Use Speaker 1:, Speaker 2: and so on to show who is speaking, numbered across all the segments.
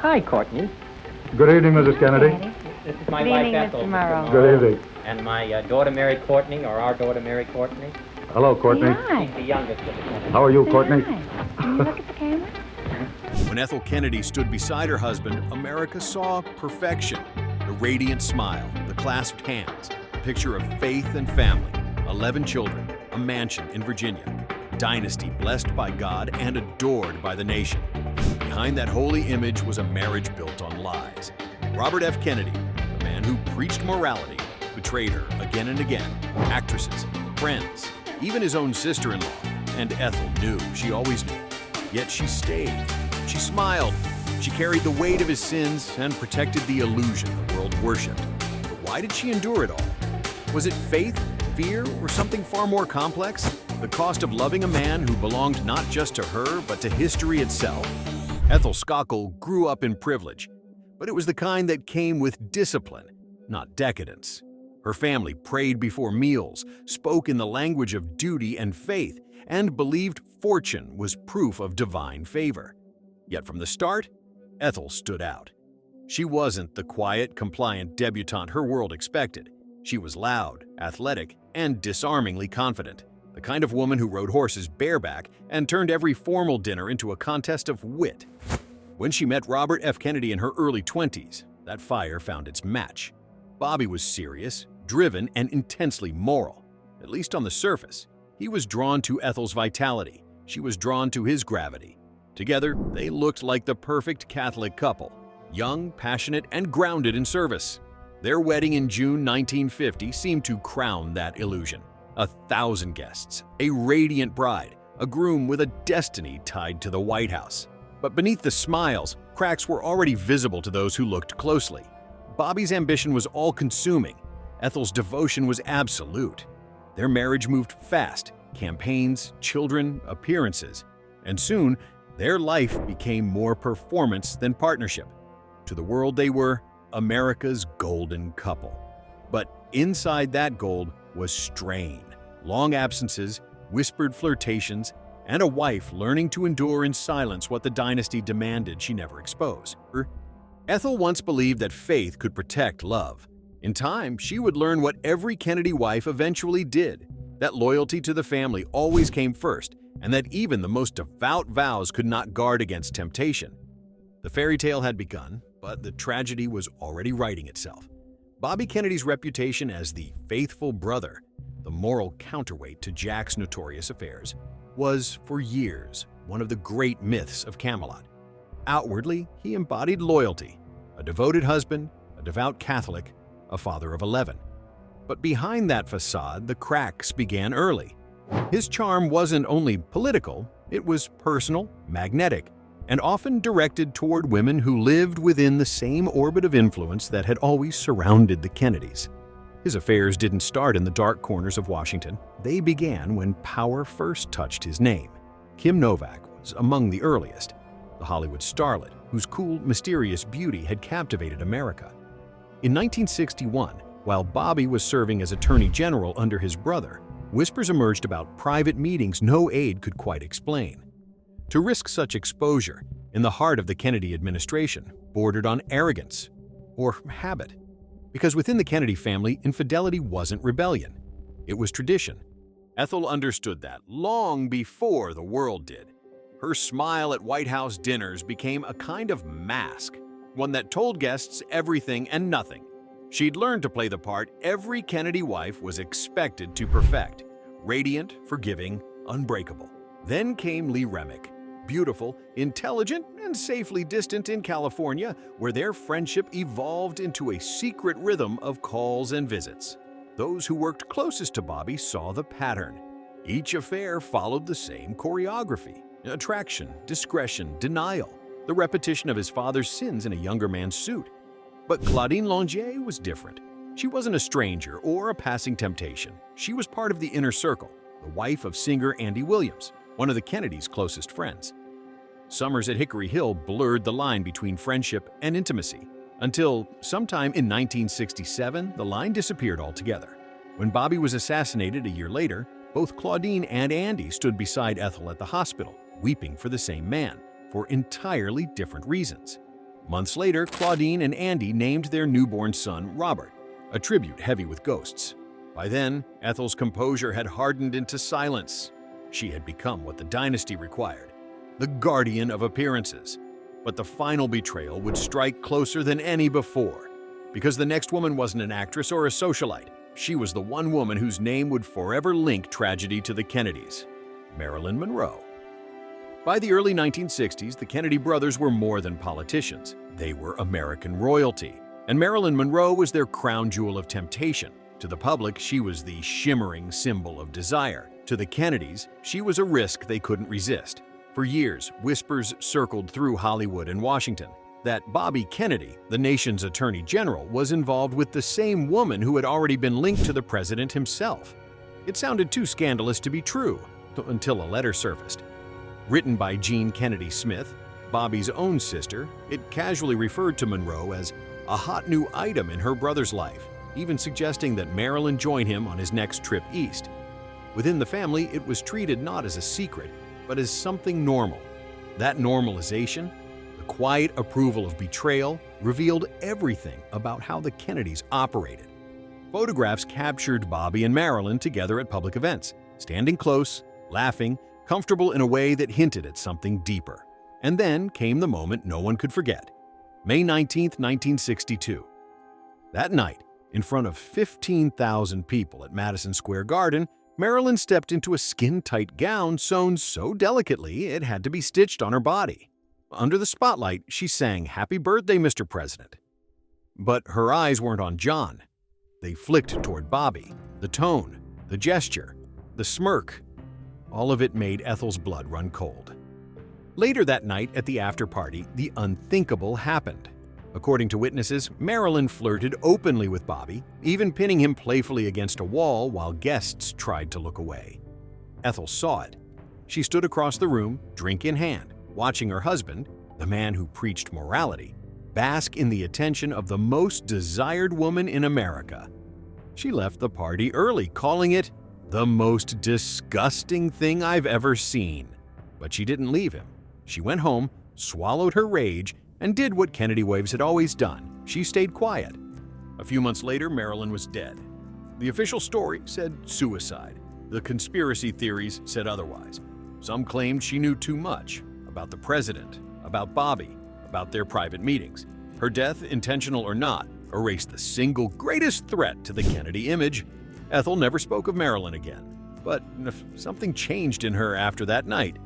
Speaker 1: Hi, Courtney.
Speaker 2: Good evening, Mrs. Kennedy.
Speaker 3: Daddy.
Speaker 1: This is my
Speaker 3: Good
Speaker 1: wife,
Speaker 3: evening,
Speaker 1: Ethel.
Speaker 3: Mr. Morrow.
Speaker 2: Good evening.
Speaker 1: And my daughter, Mary Courtney, or our daughter, Mary Courtney.
Speaker 2: Hello, Courtney.
Speaker 3: Hi.
Speaker 1: She's the youngest of the Kennedys.
Speaker 2: How are you,
Speaker 3: Say
Speaker 2: Courtney?
Speaker 3: hi. Can you look at the camera?
Speaker 4: When Ethel Kennedy stood beside her husband, America saw perfection. The radiant smile, the clasped hands, a picture of faith and family, 11 children, a mansion in Virginia, dynasty blessed by God and adored by the nation. Behind that holy image was a marriage built on lies. Robert F. Kennedy, the man who preached morality, betrayed her again and again. Actresses, friends, even his own sister-in-law. And Ethel knew, she always knew. Yet she stayed. She smiled. She carried the weight of his sins and protected the illusion the world worshipped. But why did she endure it all? Was it faith, fear, or something far more complex? The cost of loving a man who belonged not just to her, but to history itself? Ethel Skokel grew up in privilege, but it was the kind that came with discipline, not decadence. Her family prayed before meals, spoke in the language of duty and faith, and believed fortune was proof of divine favor. Yet from the start, Ethel stood out. She wasn't the quiet, compliant debutante her world expected. She was loud, athletic, and disarmingly confident. The kind of woman who rode horses bareback and turned every formal dinner into a contest of wit. When she met Robert F. Kennedy in her early 20s, that fire found its match. Bobby was serious, driven, and intensely moral, at least on the surface. He was drawn to Ethel's vitality. She was drawn to his gravity. Together, they looked like the perfect Catholic couple, young, passionate, and grounded in service. Their wedding in June 1950 seemed to crown that illusion. 1,000 guests, a radiant bride, a groom with a destiny tied to the White House. But beneath the smiles, cracks were already visible to those who looked closely. Bobby's ambition was all-consuming. Ethel's devotion was absolute. Their marriage moved fast, campaigns, children, appearances, and soon, their life became more performance than partnership. To the world, they were America's golden couple. But inside that gold was strain, long absences, whispered flirtations, and a wife learning to endure in silence what the dynasty demanded she never expose. Ethel once believed that faith could protect love. In time, she would learn what every Kennedy wife eventually did, that loyalty to the family always came first, and that even the most devout vows could not guard against temptation. The fairy tale had begun, but the tragedy was already writing itself. Bobby Kennedy's reputation as the faithful brother, the moral counterweight to Jack's notorious affairs, was for years one of the great myths of Camelot. Outwardly, he embodied loyalty, a devoted husband, a devout Catholic, a father of 11. But behind that facade, the cracks began early. His charm wasn't only political, it was personal, magnetic, and often directed toward women who lived within the same orbit of influence that had always surrounded the Kennedys. His affairs didn't start in the dark corners of Washington. They began when power first touched his name. Kim Novak was among the earliest, the Hollywood starlet whose cool, mysterious beauty had captivated America. In 1961, while Bobby was serving as Attorney General under his brother, whispers emerged about private meetings no aide could quite explain. To risk such exposure in the heart of the Kennedy administration bordered on arrogance or habit. Because within the Kennedy family, infidelity wasn't rebellion. It was tradition. Ethel understood that long before the world did. Her smile at White House dinners became a kind of mask, one that told guests everything and nothing. She'd learned to play the part every Kennedy wife was expected to perfect, radiant, forgiving, unbreakable. Then came Lee Remick, beautiful, intelligent, and safely distant in California, where their friendship evolved into a secret rhythm of calls and visits. Those who worked closest to Bobby saw the pattern. Each affair followed the same choreography: attraction, discretion, denial, the repetition of his father's sins in a younger man's suit. But Claudine Longier was different. She wasn't a stranger or a passing temptation. She was part of the inner circle, the wife of singer Andy Williams, one of the Kennedys' closest friends. Summers at Hickory Hill blurred the line between friendship and intimacy, until sometime in 1967, the line disappeared altogether. When Bobby was assassinated a year later, both Claudine and Andy stood beside Ethel at the hospital, weeping for the same man, for entirely different reasons. Months later, Claudine and Andy named their newborn son Robert, a tribute heavy with ghosts. By then, Ethel's composure had hardened into silence. She had become what the dynasty required, the guardian of appearances. But the final betrayal would strike closer than any before, because the next woman wasn't an actress or a socialite. She was the one woman whose name would forever link tragedy to the Kennedys, Marilyn Monroe. By the early 1960s, the Kennedy brothers were more than politicians. They were American royalty, and Marilyn Monroe was their crown jewel of temptation. To the public, she was the shimmering symbol of desire. To the Kennedys, she was a risk they couldn't resist. For years, whispers circled through Hollywood and Washington that Bobby Kennedy, the nation's attorney general, was involved with the same woman who had already been linked to the president himself. It sounded too scandalous to be true, until a letter surfaced. Written by Jean Kennedy Smith, Bobby's own sister, it casually referred to Monroe as a hot new item in her brother's life, even suggesting that Marilyn join him on his next trip east. Within the family, it was treated not as a secret, but as something normal. That normalization, the quiet approval of betrayal, revealed everything about how the Kennedys operated. Photographs captured Bobby and Marilyn together at public events, standing close, laughing, comfortable in a way that hinted at something deeper. And then came the moment no one could forget. May 19, 1962. That night, in front of 15,000 people at Madison Square Garden, Marilyn stepped into a skin-tight gown sewn so delicately it had to be stitched on her body. Under the spotlight, she sang "Happy Birthday, Mr. President." But her eyes weren't on John. They flicked toward Bobby. The tone, the gesture, the smirk, all of it made Ethel's blood run cold. Later that night at the after-party, the unthinkable happened. According to witnesses, Marilyn flirted openly with Bobby, even pinning him playfully against a wall while guests tried to look away. Ethel saw it. She stood across the room, drink in hand, watching her husband, the man who preached morality, bask in the attention of the most desired woman in America. She left the party early, calling it the most disgusting thing I've ever seen. But she didn't leave him. She went home, swallowed her rage, and did what Kennedy wives had always done. She stayed quiet. A few months later, Marilyn was dead. The official story said suicide. The conspiracy theories said otherwise. Some claimed she knew too much about the president, about Bobby, about their private meetings. Her death, intentional or not, erased the single greatest threat to the Kennedy image. Ethel never spoke of Marilyn again. But something changed in her after that night.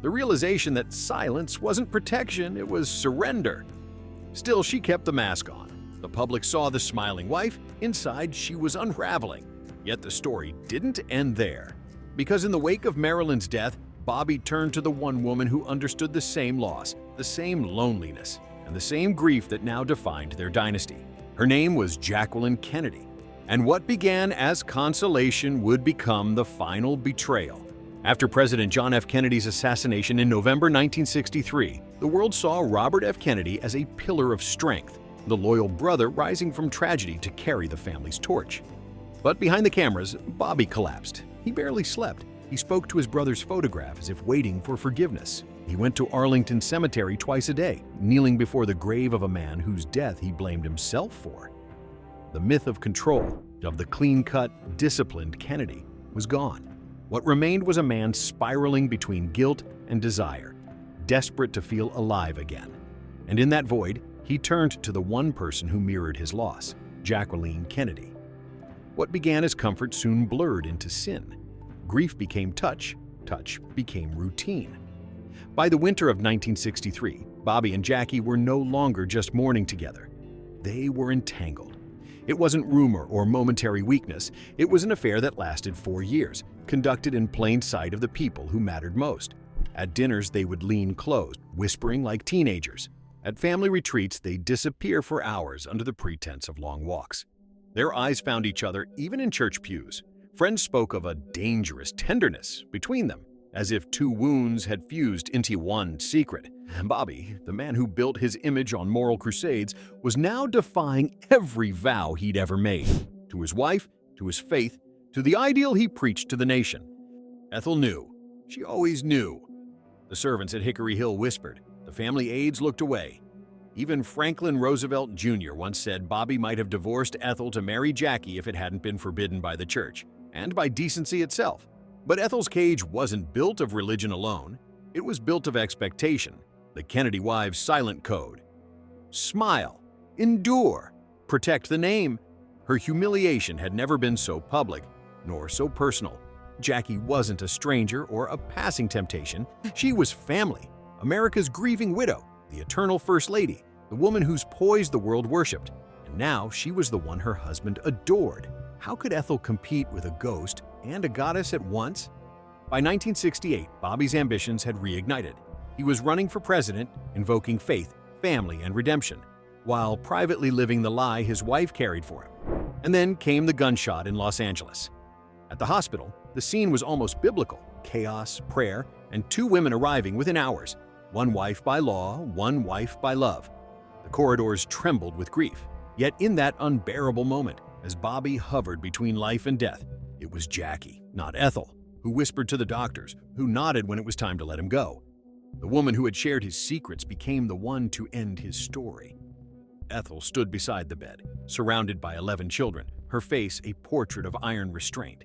Speaker 4: The realization that silence wasn't protection, it was surrender. Still, she kept the mask on. The public saw the smiling wife. Inside, she was unraveling. Yet the story didn't end there. Because in the wake of Marilyn's death, Bobby turned to the one woman who understood the same loss, the same loneliness, and the same grief that now defined their dynasty. Her name was Jacqueline Kennedy. And what began as consolation would become the final betrayal. After President John F. Kennedy's assassination in November 1963, the world saw Robert F. Kennedy as a pillar of strength, the loyal brother rising from tragedy to carry the family's torch. But behind the cameras, Bobby collapsed. He barely slept. He spoke to his brother's photograph as if waiting for forgiveness. He went to Arlington Cemetery twice a day, kneeling before the grave of a man whose death he blamed himself for. The myth of control, of the clean-cut, disciplined Kennedy, was gone. What remained was a man spiraling between guilt and desire, desperate to feel alive again. And in that void, he turned to the one person who mirrored his loss, Jacqueline Kennedy. What began as comfort soon blurred into sin. Grief became touch, touch became routine. By the winter of 1963, Bobby and Jackie were no longer just mourning together. They were entangled. It wasn't rumor or momentary weakness. It was an affair that lasted 4 years, conducted in plain sight of the people who mattered most. At dinners, they would lean close, whispering like teenagers. At family retreats, they'd disappear for hours under the pretense of long walks. Their eyes found each other even in church pews. Friends spoke of a dangerous tenderness between them, as if two wounds had fused into one secret. Bobby, the man who built his image on moral crusades, was now defying every vow he'd ever made. To his wife, to his faith, to the ideal he preached to the nation. Ethel knew. She always knew. The servants at Hickory Hill whispered. The family aides looked away. Even Franklin Roosevelt Jr. once said Bobby might have divorced Ethel to marry Jackie if it hadn't been forbidden by the church, and by decency itself. But Ethel's cage wasn't built of religion alone. It was built of expectation, the Kennedy wives' silent code. Smile, endure, protect the name. Her humiliation had never been so public, nor so personal. Jackie wasn't a stranger or a passing temptation. She was family, America's grieving widow, the eternal First Lady, the woman whose poise the world worshipped. And now she was the one her husband adored. How could Ethel compete with a ghost and a goddess at once? By 1968, Bobby's ambitions had reignited. He was running for president, invoking faith, family, and redemption, while privately living the lie his wife carried for him. And then came the gunshot in Los Angeles. At the hospital, the scene was almost biblical: chaos, prayer, and two women arriving within hours. One wife by law, one wife by love. The corridors trembled with grief. Yet in that unbearable moment, as Bobby hovered between life and death, it was Jackie, not Ethel, who whispered to the doctors, who nodded when it was time to let him go. The woman who had shared his secrets became the one to end his story. Ethel stood beside the bed, surrounded by 11 children, her face a portrait of iron restraint.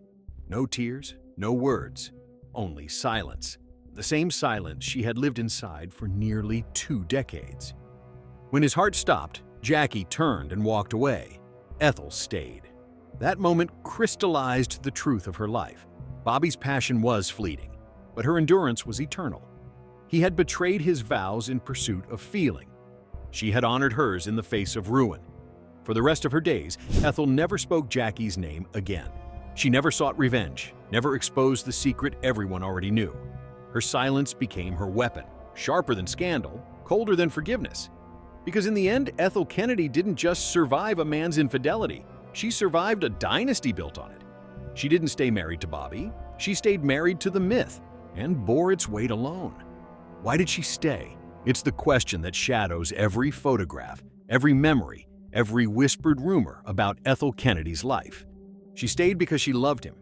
Speaker 4: No tears, no words, only silence. The same silence she had lived inside for nearly 2 decades. When his heart stopped, Jackie turned and walked away. Ethel stayed. That moment crystallized the truth of her life. Bobby's passion was fleeting, but her endurance was eternal. He had betrayed his vows in pursuit of feeling. She had honored hers in the face of ruin. For the rest of her days, Ethel never spoke Jackie's name again. She never sought revenge, never exposed the secret everyone already knew. Her silence became her weapon, sharper than scandal, colder than forgiveness. Because in the end, Ethel Kennedy didn't just survive a man's infidelity, she survived a dynasty built on it. She didn't stay married to Bobby, she stayed married to the myth and bore its weight alone. Why did she stay? It's the question that shadows every photograph, every memory, every whispered rumor about Ethel Kennedy's life. She stayed because she loved him.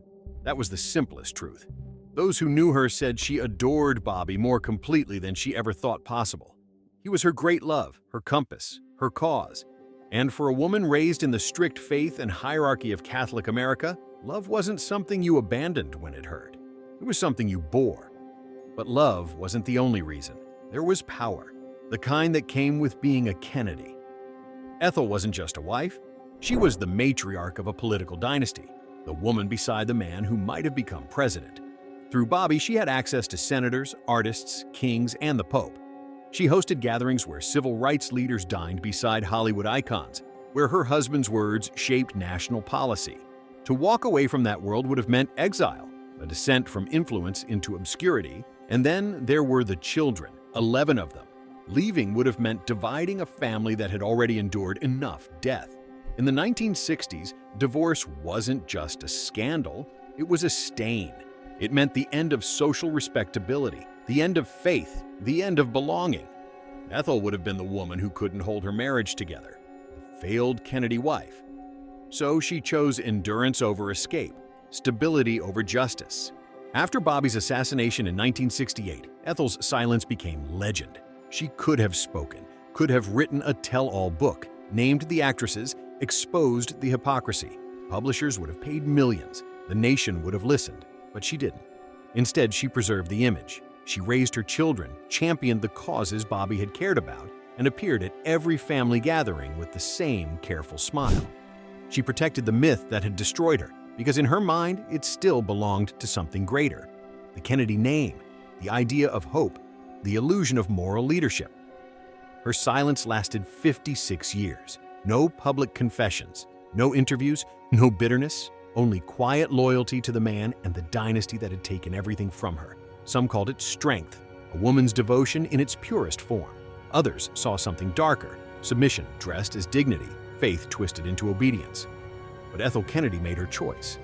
Speaker 4: That was the simplest truth. Those who knew her said she adored Bobby more completely than she ever thought possible. He was her great love, her compass, her cause. And for a woman raised in the strict faith and hierarchy of Catholic America, love wasn't something you abandoned when it hurt. It was something you bore. But love wasn't the only reason. There was power, the kind that came with being a Kennedy. Ethel wasn't just a wife. She was the matriarch of a political dynasty, the woman beside the man who might have become president. Through Bobby, she had access to senators, artists, kings, and the Pope. She hosted gatherings where civil rights leaders dined beside Hollywood icons, where her husband's words shaped national policy. To walk away from that world would have meant exile, a descent from influence into obscurity, and then there were the children, 11 of them. Leaving would have meant dividing a family that had already endured enough death. In the 1960s, divorce wasn't just a scandal, it was a stain. It meant the end of social respectability, the end of faith, the end of belonging. Ethel would have been the woman who couldn't hold her marriage together, the failed Kennedy wife. So she chose endurance over escape, stability over justice. After Bobby's assassination in 1968, Ethel's silence became legend. She could have spoken, could have written a tell-all book, named the actresses, exposed the hypocrisy. Publishers would have paid millions. The nation would have listened, but she didn't. Instead, she preserved the image. She raised her children, championed the causes Bobby had cared about, and appeared at every family gathering with the same careful smile. She protected the myth that had destroyed her, because in her mind, it still belonged to something greater. The Kennedy name, the idea of hope, the illusion of moral leadership. Her silence lasted 56 years. No public confessions, no interviews, no bitterness, only quiet loyalty to the man and the dynasty that had taken everything from her. Some called it strength, a woman's devotion in its purest form. Others saw something darker, submission dressed as dignity, faith twisted into obedience. But Ethel Kennedy made her choice,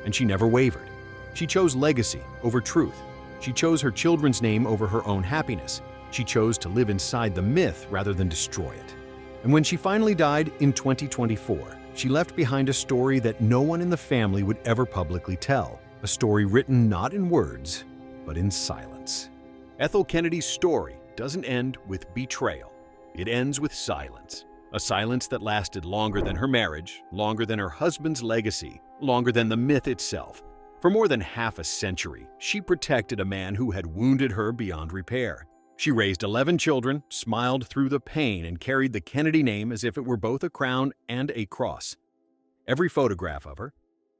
Speaker 4: and she never wavered. She chose legacy over truth. She chose her children's name over her own happiness. She chose to live inside the myth rather than destroy it. And when she finally died in 2024, she left behind a story that no one in the family would ever publicly tell, a story written not in words, but in silence. Ethel Kennedy's story doesn't end with betrayal. It ends with silence. A silence that lasted longer than her marriage, longer than her husband's legacy, longer than the myth itself. For more than half a century, she protected a man who had wounded her beyond repair. She raised 11 children, smiled through the pain, and carried the Kennedy name as if it were both a crown and a cross. Every photograph of her,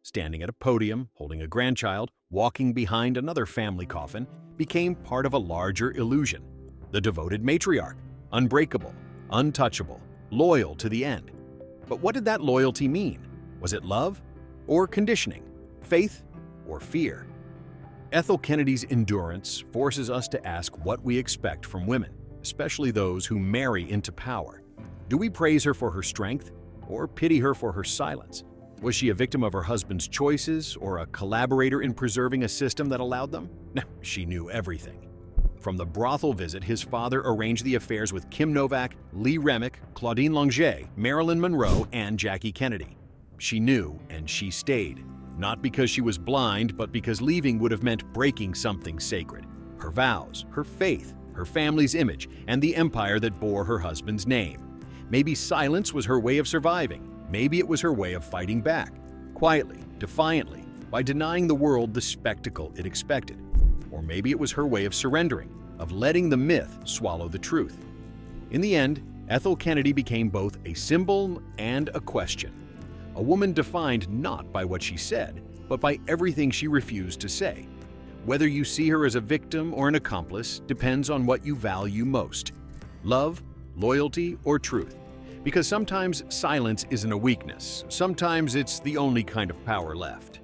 Speaker 4: standing at a podium, holding a grandchild, walking behind another family coffin, became part of a larger illusion. The devoted matriarch, unbreakable, untouchable, loyal to the end. But what did that loyalty mean? Was it love or conditioning, faith or fear? Ethel Kennedy's endurance forces us to ask what we expect from women, especially those who marry into power. Do we praise her for her strength or pity her for her silence? Was she a victim of her husband's choices or a collaborator in preserving a system that allowed them? No, she knew everything. From the brothel visit his father arranged the affairs with Kim Novak, Lee Remick, Claudine Longet, Marilyn Monroe, and Jackie Kennedy. She knew and she stayed. Not because she was blind, but because leaving would have meant breaking something sacred. Her vows, her faith, her family's image, and the empire that bore her husband's name. Maybe silence was her way of surviving. Maybe it was her way of fighting back, quietly, defiantly, by denying the world the spectacle it expected. Or maybe it was her way of surrendering, of letting the myth swallow the truth. In the end, Ethel Kennedy became both a symbol and a question. A woman defined not by what she said, but by everything she refused to say. Whether you see her as a victim or an accomplice depends on what you value most: love, loyalty, or truth. Because sometimes silence isn't a weakness, sometimes it's the only kind of power left.